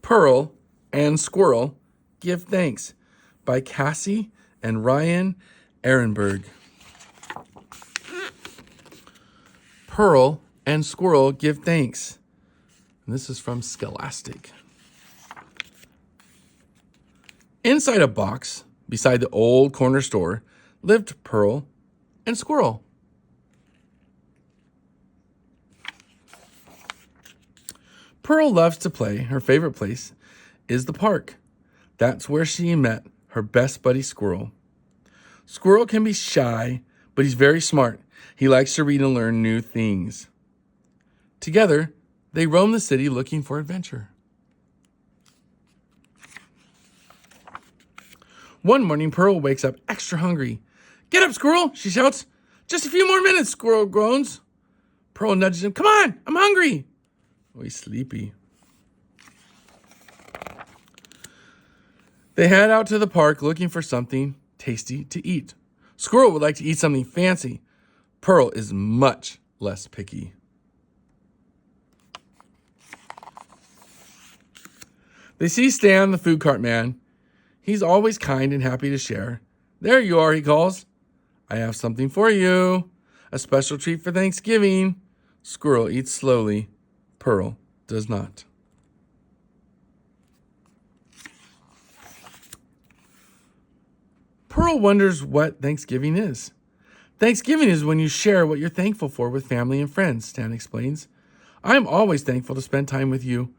Pearl and Squirrel Give Thanks by Cassie and Ryan Ehrenberg. Pearl and Squirrel Give Thanks. And this is from Scholastic. Inside a box, beside the old corner store, lived Pearl and Squirrel. Pearl loves to play. Her favorite place is the park. That's where she met her best buddy, Squirrel. Squirrel can be shy, but he's very smart. He likes to read and learn new things. Together, they roam the city looking for adventure. One morning, Pearl wakes up extra hungry. "Get up, Squirrel," she shouts. "Just a few more minutes," Squirrel groans. Pearl nudges him. "Come on, I'm hungry." Oh, he's sleepy. They head out to the park looking for something tasty to eat. Squirrel would like to eat something fancy. Pearl is much less picky. They see Stan, the food cart man. He's always kind and happy to share. "There you are," he calls. "I have something for you. A special treat for Thanksgiving." Squirrel eats slowly. Pearl does not. Pearl wonders what Thanksgiving is. Thanksgiving is when you share what you're thankful for with family and friends, Stan explains. "I'm always thankful to spend time with you."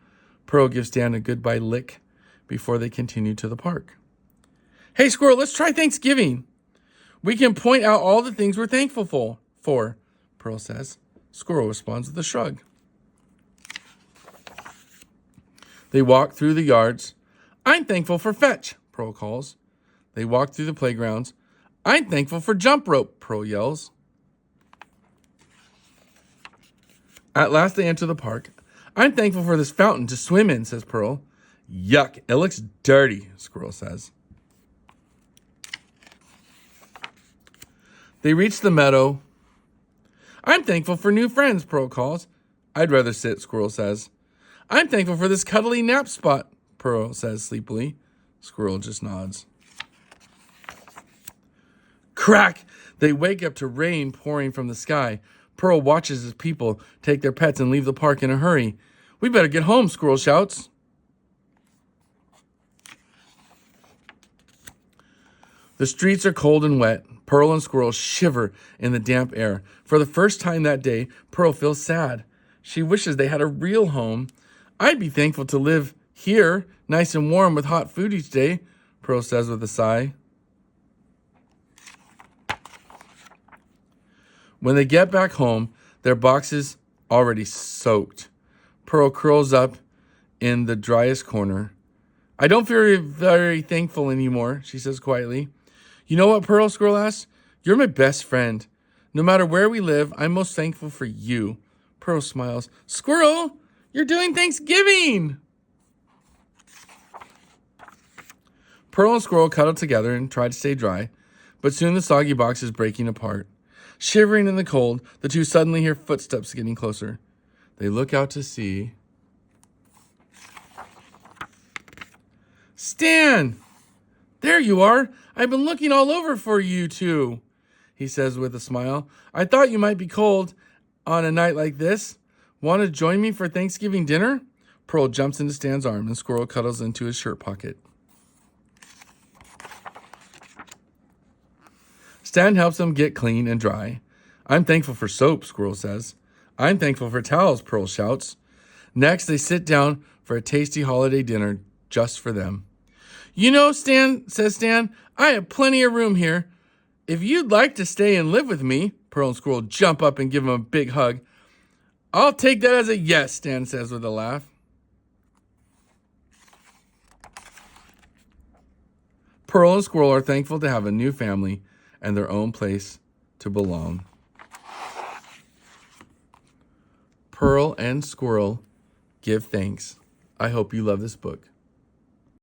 Pearl gives Stan a goodbye lick before they continue to the park. "Hey, Squirrel, let's try Thanksgiving. We can point out all the things we're thankful for," Pearl says. Squirrel responds with a shrug. They walk through the yards. "I'm thankful for fetch," Pearl calls. They walk through the playgrounds. "I'm thankful for jump rope," Pearl yells. At last they enter the park. "I'm thankful for this fountain to swim in," says Pearl. "Yuck, it looks dirty," Squirrel says. They reach the meadow. "I'm thankful for new friends," Pearl calls. "I'd rather sit," Squirrel says. "I'm thankful for this cuddly nap spot," Pearl says sleepily. Squirrel just nods. Crack! They wake up to rain pouring from the sky. Pearl watches as people take their pets and leave the park in a hurry. "We better get home," Squirrel shouts. The streets are cold and wet. Pearl and Squirrel shiver in the damp air. For the first time that day, Pearl feels sad. She wishes they had a real home. "I'd be thankful to live here, nice and warm with hot food each day," Pearl says with a sigh. When they get back home, their boxes already soaked. Pearl curls up in the driest corner. "I don't feel very thankful anymore," she says quietly. "You know what, Pearl?" Squirrel asks. "You're my best friend. No matter where we live, I'm most thankful for you." Pearl smiles. "Squirrel, you're doing Thanksgiving!" Pearl and Squirrel cuddle together and try to stay dry, but soon the soggy box is breaking apart. Shivering in the cold, the two suddenly hear footsteps getting closer. They look out to see Stan! "There you are! I've been looking all over for you two," he says with a smile. "I thought you might be cold on a night like this. Want to join me for Thanksgiving dinner?" Pearl jumps into Stan's arm and Squirrel cuddles into his shirt pocket. Stan helps them get clean and dry. "I'm thankful for soap," Squirrel says. "I'm thankful for towels," Pearl shouts. Next, they sit down for a tasty holiday dinner just for them. "You know, Stan," says Stan, "I have plenty of room here. If you'd like to stay and live with me," Pearl and Squirrel jump up and give him a big hug. "I'll take that as a yes," Stan says with a laugh. Pearl and Squirrel are thankful to have a new family and their own place to belong. Pearl and Squirrel Give Thanks. I hope you love this book.